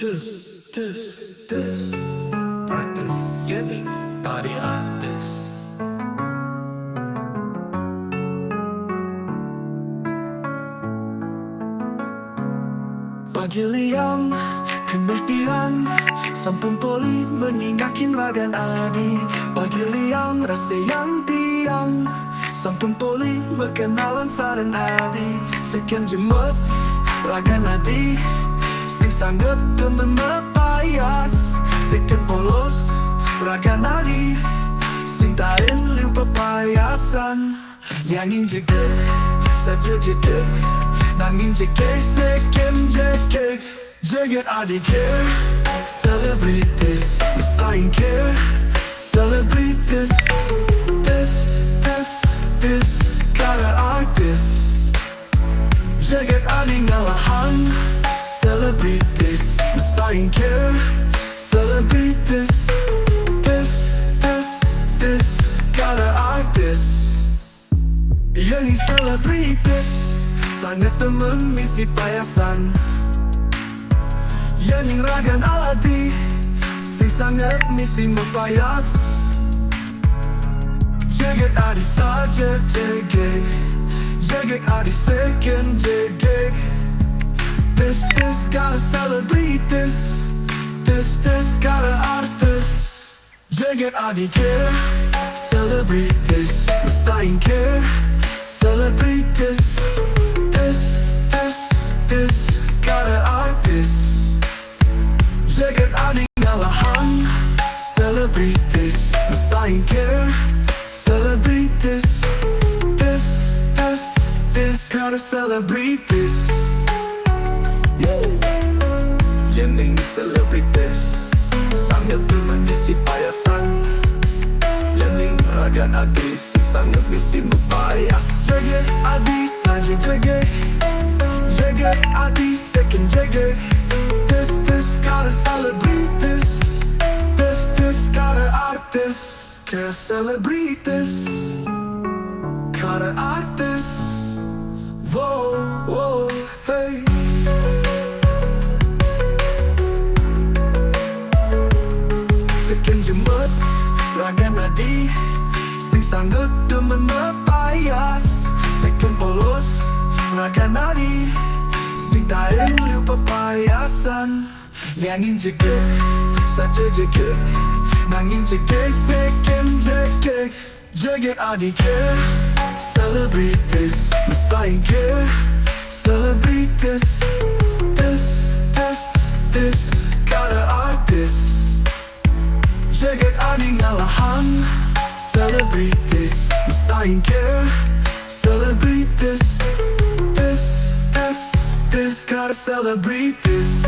This practice yelling body artis. Pagiliang kematian sampun pulih mengingakin ragan adi. Pagiliang rasa yang tiang sampun pulih berkenalan sarang adi. Sekian jemut ragan adi sing sangat temen mepayas. Sekian polos ragan adi sing tain liu pepayasan. Yang jegek saja jegek nanging jegek sekian jegek. Jegek adi care celebrate this, sign care celebrate this. This kara artis. Jegek adi ngalahan celebrate this, sign care celebrate this. This kara artis. Yang celebrate this sangat temen misi payasan. Yang ragan aladi sing sangat misi mepayas. Jegek adi saja jegek. Jegek adi second jegek. This gotta celebrate this. This gotta artis. Jegek adi care celebrate this, sign care celebrate this. This gotta artis. Jegek adi ngalahan celebrate this, sign care celebrate this. This gotta celebrate this. Yang celebrate this sangat temen misi payasan. Yang ragan adi sangat misi mepayas. Jegek adi saja jegek. Jegek adi second jegek. This gotta celebrate this. This gotta artis. Gotta celebrate this. Gotta artis. Whoa, hey. Sekian jemut ragan adi sing sangat demen mepayas. Sekian polos ragan adi sing tain liu pepayasan. Nanging jegek saja jegek. Nanging jegek sekian jegek. Jegek adi care celebrate this, sign care celebrate this. This gotta artis. Jegek adi ngalahan celebrate this, sign care celebrate this. This gotta celebrate this.